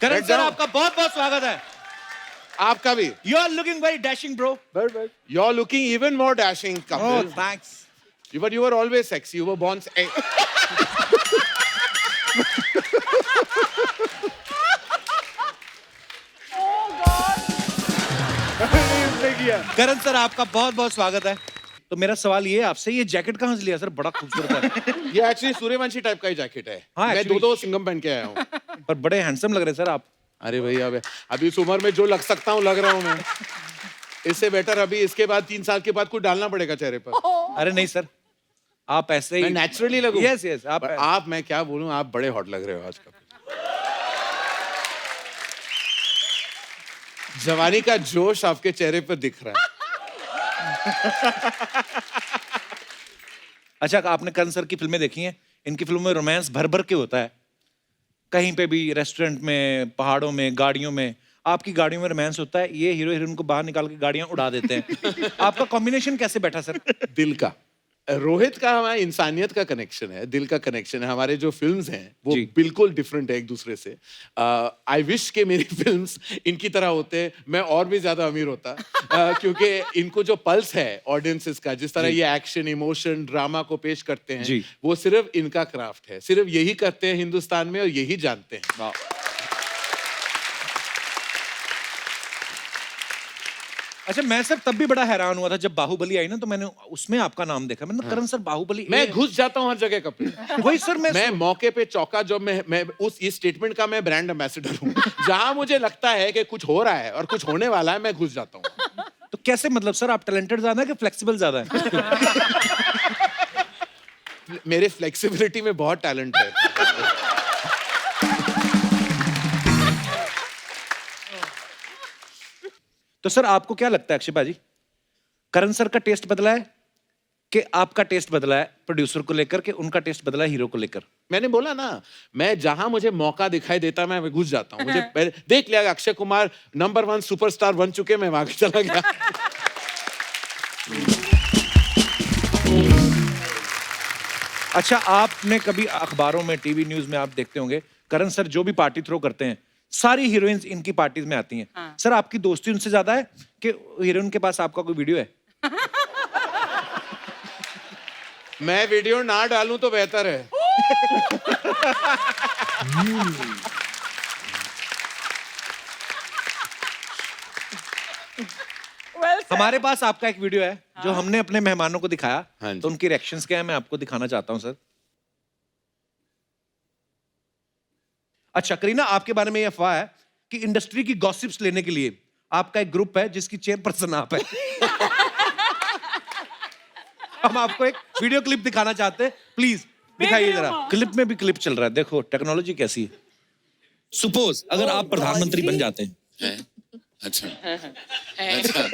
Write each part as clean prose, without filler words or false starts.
करण sir आपका बहुत बहुत स्वागत है। आपका भी। You are looking very dashing bro. You are looking even more dashing Kapil. Thanks. But you were always sexy. You were born. Karan sir आपका बहुत बहुत स्वागत है। तो मेरा सवाल ये है आपसे, ये जैकेट कहाँ से लिया सर? बड़ा खूबसूरत है। ये एक्चुअली सूर्यवंशी टाइप का ही जैकेट है। हाँ, मैं actually- दो सिंघम पहन के आया हूँ। पर बड़े हैंडसम लग रहे हैं सर आप। अरे भैया अभी इस उम्र में जो लग सकता हूँ लग रहा हूँ मैं। इससे बेटर अभी इसके बाद 3 साल के बाद कुछ डालना पड़ेगा चेहरे पर। अरे नहीं सर, आप ऐसे ही मैं नेचुरली लगूं। यस यस आप मैं क्या बोलूं, आप बड़े हॉट लग रहे हो आज कपिल। जवानी का जोश आपके चेहरे पर दिख रहा है। अच्छा, आपने करण सर की फिल्में देखी हैं? इनकी फिल्मों में रोमांस भर भर के होता है। कहीं पे भी, रेस्टोरेंट में, पहाड़ों में, गाड़ियों में। आपकी गाड़ियों में रोमांस होता है, ये हीरो हीरोइन को बाहर निकाल के गाड़ियां उड़ा देते हैं। आपका कॉम्बिनेशन कैसे बैठा सर? दिल का, रोहित का हमारा इंसानियत का कनेक्शन है, दिल का कनेक्शन है। हमारे जो फिल्म्स हैं वो बिल्कुल डिफरेंट है एक दूसरे से। आई विश के मेरी फिल्म्स इनकी तरह होते, मैं और भी ज्यादा अमीर होता। क्योंकि इनको जो पल्स है ऑडियंसेस का, जिस तरह ये एक्शन, इमोशन, ड्रामा को पेश करते हैं, वो सिर्फ इनका क्राफ्ट है। सिर्फ यही करते हैं हिंदुस्तान में और यही जानते हैं। अच्छा, मैं सर तब भी बड़ा हैरान हुआ था जब बाहुबली आई ना, तो मैंने उसमें आपका नाम देखा। मैंने करण सर बाहुबली। मैं घुस जाता हूँ हर जगह कपिल। वही सर, मैं मौके पे चौका जब मैं उस इस स्टेटमेंट का मैं ब्रांड एम्बेसडर हूँ। जहां मुझे लगता है कि कुछ हो रहा है और कुछ होने वाला है, मैं घुस जाता हूँ। तो कैसे, मतलब सर आप टैलेंटेड ज्यादा है कि फ्लेक्सिबल ज्यादा है? मेरे फ्लेक्सिबिलिटी में बहुत टैलेंट है। तो सर आपको क्या लगता है अक्षय भाजी, करण सर का टेस्ट बदला है कि आपका टेस्ट बदला है प्रोड्यूसर को लेकर के, उनका टेस्ट बदला है हीरो को लेकर? मैंने बोला ना, मैं जहां मुझे मौका दिखाई देता मैं घुस जाता हूं। मुझे देख लिया अक्षय कुमार नंबर 1 सुपरस्टार बन चुके, मैं वहां चला गया। अच्छा, आपने कभी अखबारों में, टीवी न्यूज में आप देखते होंगे, करण सर जो भी पार्टी थ्रो करते हैं, सारी हीरोइंस इनकी पार्टीज में आती हैं। हाँ। सर आपकी दोस्ती उनसे ज्यादा है कि हीरोइन के पास आपका कोई वीडियो है? मैं वीडियो ना डालूं तो बेहतर है। हमारे पास आपका एक वीडियो है जो हमने अपने मेहमानों को दिखाया। हाँ, तो उनकी रिएक्शंस क्या है, मैं आपको दिखाना चाहता हूं सर। अच्छा करीना, आपके बारे में यह अफवाह है कि इंडस्ट्री की गॉसिप्स लेने के लिए आपका एक ग्रुप है जिसकी चेयरपर्सन आप है। हम आपको एक वीडियो क्लिप दिखाना चाहते हैं, प्लीज दिखाइए जरा। क्लिप में भी क्लिप चल रहा है, देखो टेक्नोलॉजी कैसी है। सपोज अगर आप प्रधानमंत्री बन जाते हैं, अच्छा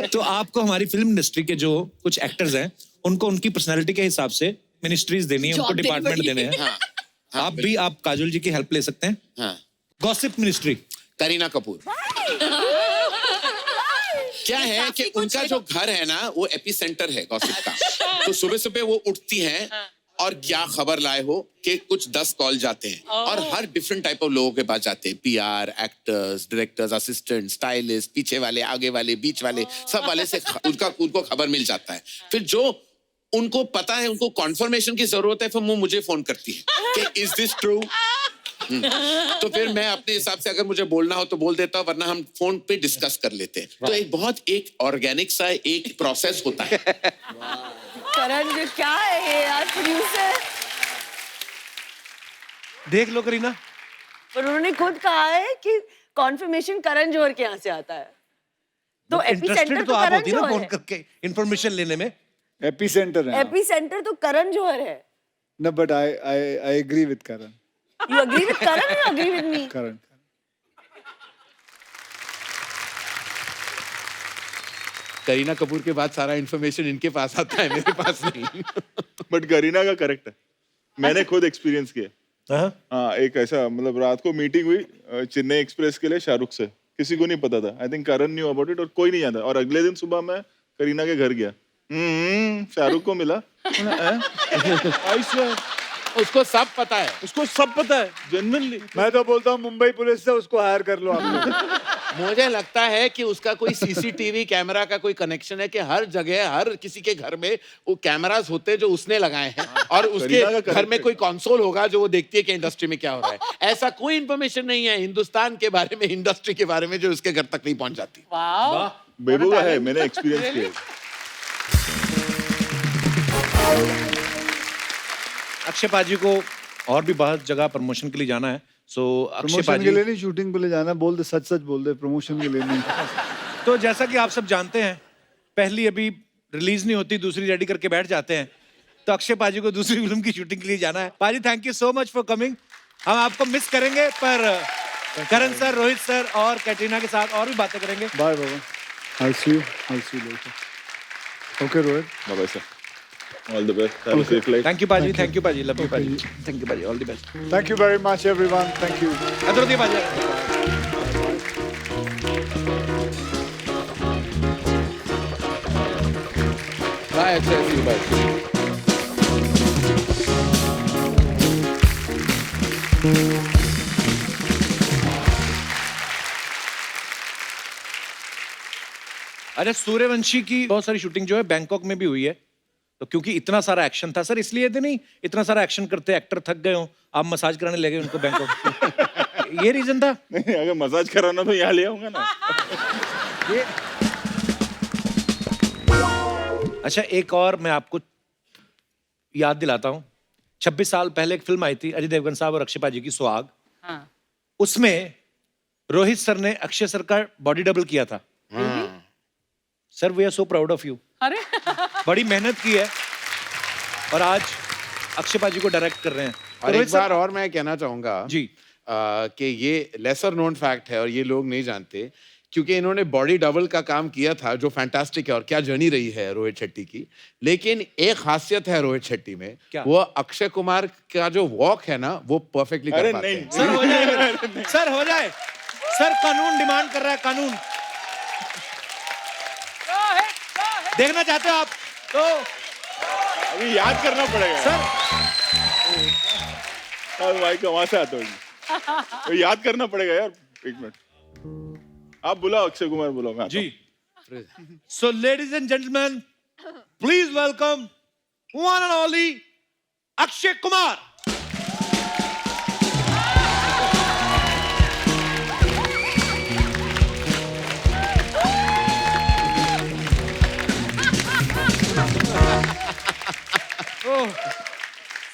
तो आपको हमारी फिल्म इंडस्ट्री के जो कुछ एक्टर्स हैं उनको उनकी पर्सनैलिटी के हिसाब से मिनिस्ट्रीज देनी है, उनको डिपार्टमेंट देने हैं। आप काजोल जी की हेल्प ले सकते हैं। हाँ। Gossip ministry. करीना कपूर। क्या है कि उनका जो घर है ना, वो एपी सेंटर है गॉसिप का। तो सुबह सुबह वो उठती हैं और क्या खबर लाए हो कि कुछ 10 कॉल जाते हैं और हर डिफरेंट टाइप ऑफ लोगों के पास जाते हैं। PR, actors, directors, assistant, stylist, पीछे वाले, आगे वाले, बीच वाले, सब वाले से उनको खबर मिल जाता है। फिर जो उनको पता है, उनको कॉन्फर्मेशन की जरूरत है, फिर वो मुझे फोन करती है कि इज दिस ट्रू। तो फिर मैं अपने हिसाब से अगर मुझे बोलना हो तो बोल देता हूँ, वरना हम फोन पे डिस्कस कर लेते हैं। तो एक ऑर्गेनिक सा एक प्रोसेस होता है। करण जी क्या है ये यार, प्रोड्यूसर। देख लो करीना, पर उन्होंने खुद कहा है कि कॉन्फर्मेशन करण जौहर के यहाँ से आता है। तो एपिसेंटर तो आप करण होती है ना जौहर फोन है। करके इंफॉर्मेशन लेने में। एपिसेंटर है। एपिसेंटर तो करण जौहर है। No, but I agree with Karan. You agree with Karan or you agree with me? Karan. Kareena Kapoor के बाद सारा इंफॉर्मेशन इनके पास आता है, मेरे पास नहीं। बट करीना का करेक्ट है, मैंने खुद एक्सपीरियंस किया। हाँ, एक ऐसा मतलब रात को मीटिंग हुई चेन्नई एक्सप्रेस के लिए शाहरुख से, किसी को नहीं पता था। I think Karan knew about it और कोई नहीं जानता। और अगले दिन सुबह मैं करीना के घर गया, शाहरुख को मिला। I swear, उसको सब पता है। उसको सब पता है जेन्युइनली। मैं तो बोलता हूँ मुंबई पुलिस से उसको हायर कर लो आप लोग। मुझे लगता है कि उसका कोई सीसीटीवी कैमरा का कोई कनेक्शन है कि हर जगह हर किसी के घर में वो कैमरास होते हैं जो उसने लगाए हैं और उसके करीना का घर में correct कोई कंसोल होगा जो वो देखती है कि इंडस्ट्री में क्या हो रहा है। ऐसा कोई इंफॉर्मेशन नहीं है हिंदुस्तान के बारे में, इंडस्ट्री के बारे में, जो उसके घर तक नहीं पहुंच जाती। वाओ बेबू का है, मैंने एक्सपीरियंस किया। अक्षय पाजी को और भी बहुत जगह प्रमोशन के लिए जाना है, सो अक्षय प्रमोशन पाजी के लिए नहीं, शूटिंग के लिए जाना। बोल दे, सच सच बोल दे, प्रमोशन के लिए नहीं। तो जैसा कि आप सब जानते हैं, पहली अभी रिलीज नहीं होती, दूसरी रेडी करके बैठ जाते हैं। तो अक्षय पाजी को दूसरी फिल्म की शूटिंग के लिए जाना है। पाजी thank you so much for coming. हम आपको मिस करेंगे, पर करण सर, रोहित सर और कैटरीना के साथ और भी बातें करेंगे। बाय बाबा, I see you later. Okay Rohit, bye bye sir, all the best, have a safe flight. Thank you पाजी, थैंक यू पाजी, लव यू पाजी, थैंक यू पाजी, all the best. Thank you very much everyone, thank you. इधर होती है पाजी। Bye Akshay, bye. अरे सूर्यवंशी की बहुत सारी शूटिंग जो है बैंकॉक में भी हुई है, तो क्योंकि इतना सारा एक्शन था सर, इसलिए तो नहीं, इतना सारा एक्शन करते एक्टर थक गए हो, आप मसाज कराने ले गए उनको बैंकॉक। ये रीजन था? नहीं, अगर मसाज कराना तो यहाँ ले आऊंगा ना। ये अच्छा, एक और मैं आपको याद दिलाता हूँ। 26 साल पहले एक फिल्म आई थी अजय देवगन साहब और अक्षय पाजी की, सुहाग। हाँ उसमें रोहित सर ने अक्षय सर का बॉडी डबल किया था। Sir we are so proud of you. अरे बड़ी मेहनत की है और आज अक्षय पाजी को डायरेक्ट कर रहे हैं। और रोहित एक सर- बार और मैं कहना चाहूंगा जी, कि ये लेसर नोन फैक्ट है और ये लोग नहीं जानते, क्योंकि इन्होंने बॉडी डबल का काम किया था जो फैंटास्टिक है और क्या जर्नी रही है रोहित शेट्टी की। लेकिन एक खासियत है रोहित शेट्टी में, क्या? वो अक्षय कुमार का जो वॉक है ना वो परफेक्टली अरे कर पाते नहीं, हैं। सर हो जाए, सर हो जाए, सर कानून डिमांड कर रहा है, कानून देखना चाहते हो आप तो अभी याद करना पड़ेगा सर। भाई, कहाँ से आता हूँ, तो याद करना पड़ेगा यार। एक मिनट, आप बुलाओ अक्षय कुमार, बुलाओ, मैं आता जी, so ladies and gentleman, please welcome one and only Akshay Kumar.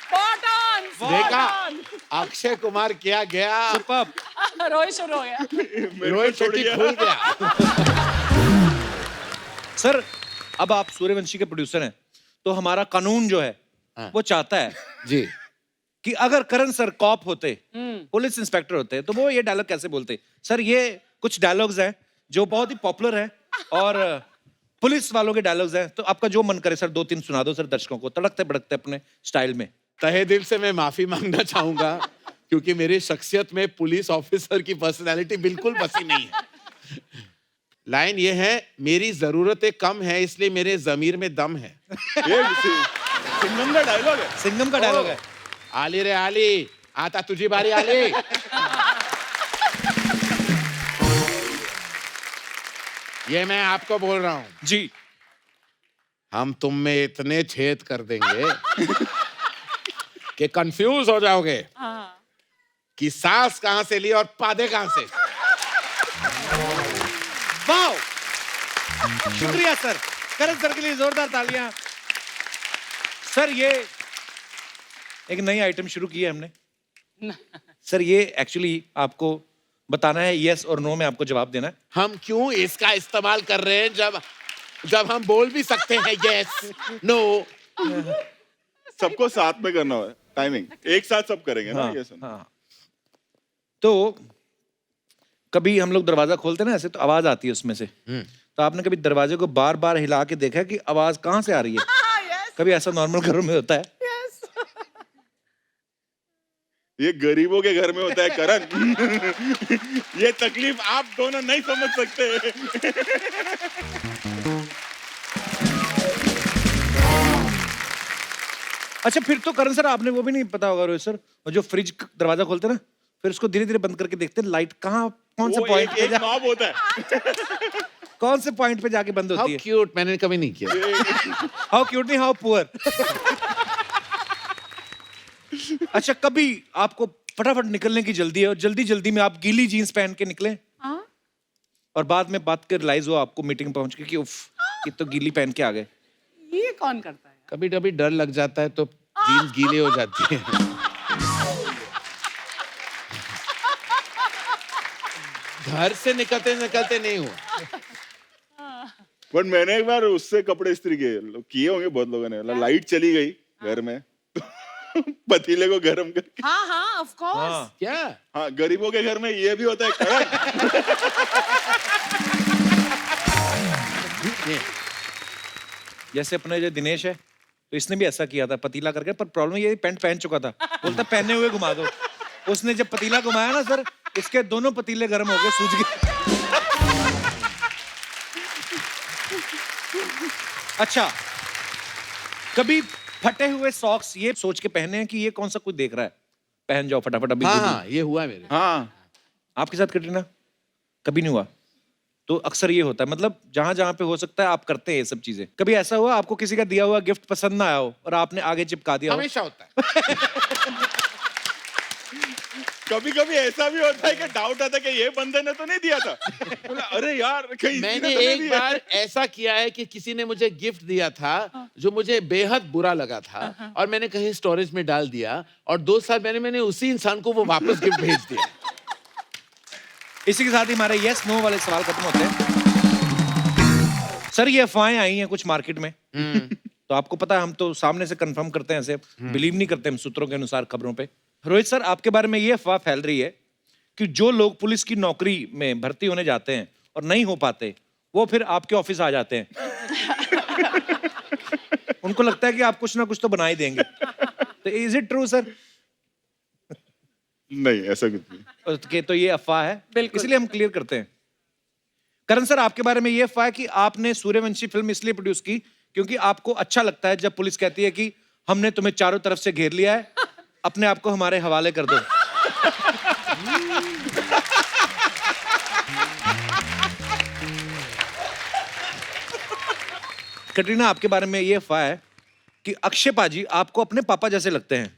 Spot on देखा अक्षय कुमार क्या गया, सुपर्ब। रोहित शुरू हो गया। हूँ। रोहित शेट्टी खुल गया। सर अब आप सूर्यवंशी के प्रोड्यूसर हैं, तो हमारा कानून जो है हाँ। वो चाहता है जी, कि अगर करण सर कॉप होते, पुलिस इंस्पेक्टर होते, तो वो ये डायलॉग कैसे बोलते? सर ये कुछ डायलॉग्स हैं जो बहुत ही पॉपुलर हैं और पुलिस वालों के डायलॉग्स हैं, तो आपका जो मन करे सर 2-3 सुना दो सर दर्शकों को, तड़कते भड़कते अपने स्टाइल में। तहे दिल से मैं माफी मांगना चाहूंगा क्योंकि मेरी शख्सियत में पुलिस ऑफिसर की पर्सनालिटी बिल्कुल बसी नहीं है। लाइन ये है, मेरी जरूरतें कम है इसलिए मेरे जमीर में दम है। ये सिंगम का डायलॉग है। सिंघम का डायलॉग है। आली रे आली, आता तुझी बारी आली। ये मैं आपको बोल रहा हूं, जी, हम तुम में इतने छेद कर देंगे कि कंफ्यूज हो जाओगे हाँ कि सांस कहां से ली और पादे कहां से। वाह, शुक्रिया सर, करण सर के लिए जोरदार तालियां। सर ये एक नई आइटम शुरू की है हमने सर, ये एक्चुअली आपको बताना है, यस और नो में आपको जवाब देना है। हम क्यों इसका इस्तेमाल कर रहे हैं जब हम बोल भी सकते हैं यस नो। सबको साथ में करना है, टाइमिंग एक साथ सब करेंगे ना। ये सुन, हाँ। तो कभी हम लोग दरवाजा खोलते ना ऐसे, तो आवाज आती है उसमें से। तो आपने कभी दरवाजे को बार बार हिला के देखा है कि आवाज कहाँ से आ रही है? कभी ऐसा नॉर्मल घरों में होता है? ये गरीबों के घर में होता है करण। ये तकलीफ आप दोनों नहीं समझ सकते। अच्छा फिर तो करण सर आपने वो भी नहीं पता होगा रोहित सर, वो जो फ्रिज दरवाजा खोलते हैं ना, फिर उसको धीरे धीरे बंद करके देखते हैं लाइट कहाँ कौन से वो पॉइंट पे एक नॉब होता है। कौन से पॉइंट पे जाके बंद हाउ होती है। क्यूट, मैंने कभी नहीं किया। हाउ क्यूट नहीं, हाउ पुअर। अच्छा कभी आपको फटाफट निकलने की जल्दी है और जल्दी जल्दी में आप गीली जीन्स पहन के निकले और बाद में बात कर रियलाइज हो आपको मीटिंग पहुंच के कि उफ ये तो गीली पहन के आ गए। ये कौन करता है? कभी कभी डर लग जाता है तो जीन्स गीले हो जाती है। घर से निकलते निकलते नहीं हुआ। बट मैंने एक बार उससे कपड़े इस्त्री किए होंगे बहुत लोगों ने। लाइट चली गई घर में पतीले को गर्म करके। हाँ हाँ ऑफ कोर्स। क्या? हाँ, गरीबों के घर में ये भी होता है करण। जैसे अपने जो दिनेश है तो इसने भी ऐसा किया था, पतीला करके, पर प्रॉब्लम ये पैंट पहन चुका था, बोलता पहने हुए घुमा दो। उसने जब पतीला घुमाया ना सर, इसके दोनों पतीले गर्म हो गए, सूज गए। अच्छा कभी फटे हुए सॉक्स ये सोच के पहने हैं कि ये कौन सा कुछ देख रहा है, पहन जाओ फटाफट अभी। हाँ, ये हुआ है मेरे। हाँ, आपके साथ कटरीना कभी नहीं हुआ? तो अक्सर ये होता है, मतलब जहां जहां पे हो सकता है आप करते हैं ये सब चीजें। कभी ऐसा हुआ आपको किसी का दिया हुआ गिफ्ट पसंद ना आया हो और आपने आगे चिपका दिया हो? हमेशा होता है। कभी कभी ऐसा भी होता है कि डाउट आता है कि ये बंदे ने तो नहीं दिया था। बोला, अरे यार कहीं मैंने इसने तो नहीं एक दिया। बार ऐसा किया है कि किसी ने मुझे गिफ्ट दिया था जो मुझे बेहद बुरा लगा था और मैंने कहीं स्टोरेज में डाल दिया और 2 साल मैंने उसी इंसान को वो वापस गिफ्ट भेज दिया। इसी के साथ ही हमारे यस नो वाले सवाल खत्म होते हैं। सर ये अफवाहें आई हैं कुछ मार्केट में, तो आपको पता है हम तो सामने से कंफर्म करते हैं, ऐसे बिलीव नहीं करते हम सूत्रों के अनुसार खबरों पे। रोहित सर आपके बारे में ये अफवाह फैल रही है कि जो लोग पुलिस की नौकरी में भर्ती होने जाते हैं और नहीं हो पाते वो फिर आपके ऑफिस आ जाते हैं। उनको लगता है कि आप कुछ ना कुछ तो बना ही देंगे। तो इज इट ट्रू सर? नहीं, ऐसा कुछ नहीं। के तो ये अफवाह है, बिल्कुल। इसलिए हम क्लियर करते हैं। करण सर आपके बारे में ये अफवाह है कि आपने सूर्यवंशी फिल्म इसलिए प्रोड्यूस की क्योंकि आपको अच्छा लगता है जब पुलिस कहती है कि हमने तुम्हें चारों तरफ से घेर लिया है, अपने आप को हमारे हवाले कर दो। कटरीना आपके बारे में ये अफवाह है कि अक्षय पाजी आपको अपने पापा जैसे लगते हैं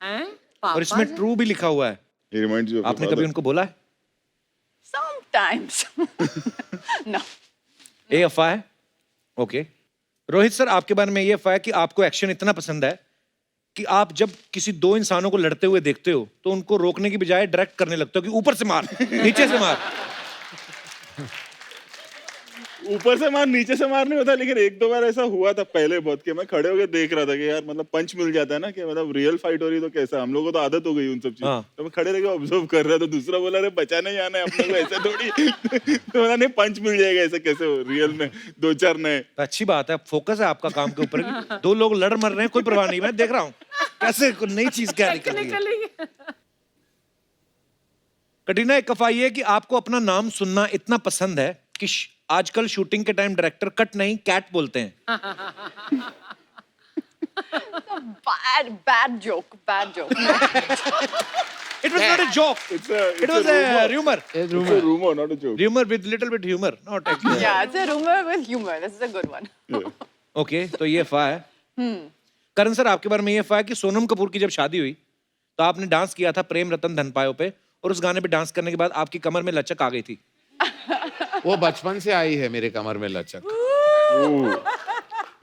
हैं? और इसमें ट्रू भी लिखा हुआ है। He reminds you of आपने your कभी father. उनको बोला है? Sometimes. No. ये अफवाह है? ओके। रोहित सर आपके बारे में ये अफवाह है कि आपको एक्शन इतना पसंद है कि आप जब किसी 2 इंसानों को लड़ते हुए देखते हो तो उनको रोकने की बजाय डायरेक्ट करने लगते हो कि ऊपर से मार, नीचे से मार। ऊपर से मार नीचे से मार नहीं होता, लेकिन 1-2 बार ऐसा हुआ था पहले बहुत कि मैं खड़े होकर देख रहा था कि यार मतलब पंच मिल जाता है ना, कि मतलब रियल फाइट हो रही तो कैसा, हम लोगों को तो आदत हो गई उन सब चीजों। हाँ। तो मैं खड़े रह के ऑब्जर्व कर रहा था, दूसरा बोला अरे बचाने जाना है अपने को, ऐसे थोड़ी। तो बोला नहीं पंच मिल जाएगा, ऐसे कैसे हो रियल में 2-4 नए। तो अच्छी बात है, फोकस है आपका काम के ऊपर। 2 लोग लड़ मर रहे हैं, कोई परवाह नहीं, मैं देख रहा हूँ कैसे नई चीज क्या निकल रही है। कटरीना एक अफवाह ये है कि आपको अपना नाम सुनना इतना पसंद है कि आजकल शूटिंग के टाइम डायरेक्टर कट नहीं कैट बोलते हैं। Bad joke. It was not a joke. It It was a rumor. It's a rumor, not a joke. Rumor with little bit humor, not actually. Yeah, it's a rumor with humor. This is a good one. Okay तो ये अफवाह है। करण sir आपके बारे में ये अफवाह है कि सोनम कपूर की जब शादी हुई तो आपने डांस किया था प्रेम रतन धन पायो पे और उस गाने पे डांस करने के बाद आपकी कमर में लचक आ गई थी। वो बचपन से आई है मेरे कमर में लचक।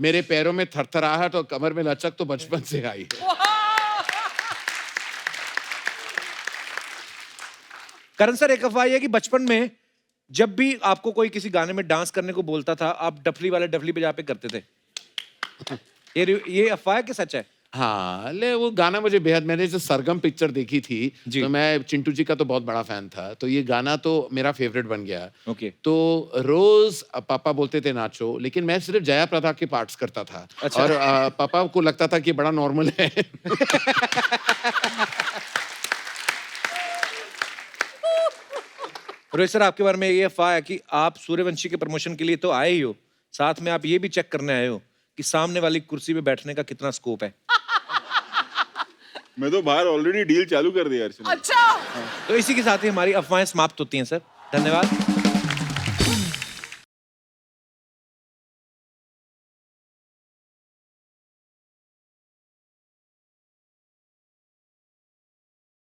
मेरे पैरों में थरथराहट और कमर में लचक तो बचपन से आई है। करण सर एक अफवाह ये है कि बचपन में जब भी आपको कोई किसी गाने में डांस करने को बोलता था आप डफली वाले डफली बजा पे करते थे। ये अफवाह है कि सच है? हाँ, ले वो गाना मुझे बेहद, मैंने जो सरगम पिक्चर देखी थी जी। तो मैं चिंटू जी का तो बहुत बड़ा फैन था, तो ये गाना तो मेरा फेवरेट बन गया। ओके। तो रोज पापा बोलते थे नाचो, लेकिन मैं सिर्फ जया प्रदा के पार्ट्स करता था। अच्छा। और पापा को लगता था कि बड़ा नॉर्मल है। रोहित सर आपके बारे में ये अफवाह है कि आप सूर्यवंशी के प्रमोशन के लिए तो आए ही हो, साथ में आप ये भी चेक करने आए हो कि सामने वाली कुर्सी पे बैठने का कितना स्कोप है। मैं तो बाहर ऑलरेडी डील चालू कर दिया अर्चना। अच्छा तो इसी के साथ ही हमारी अफवाहें समाप्त होती हैं सर। धन्यवाद।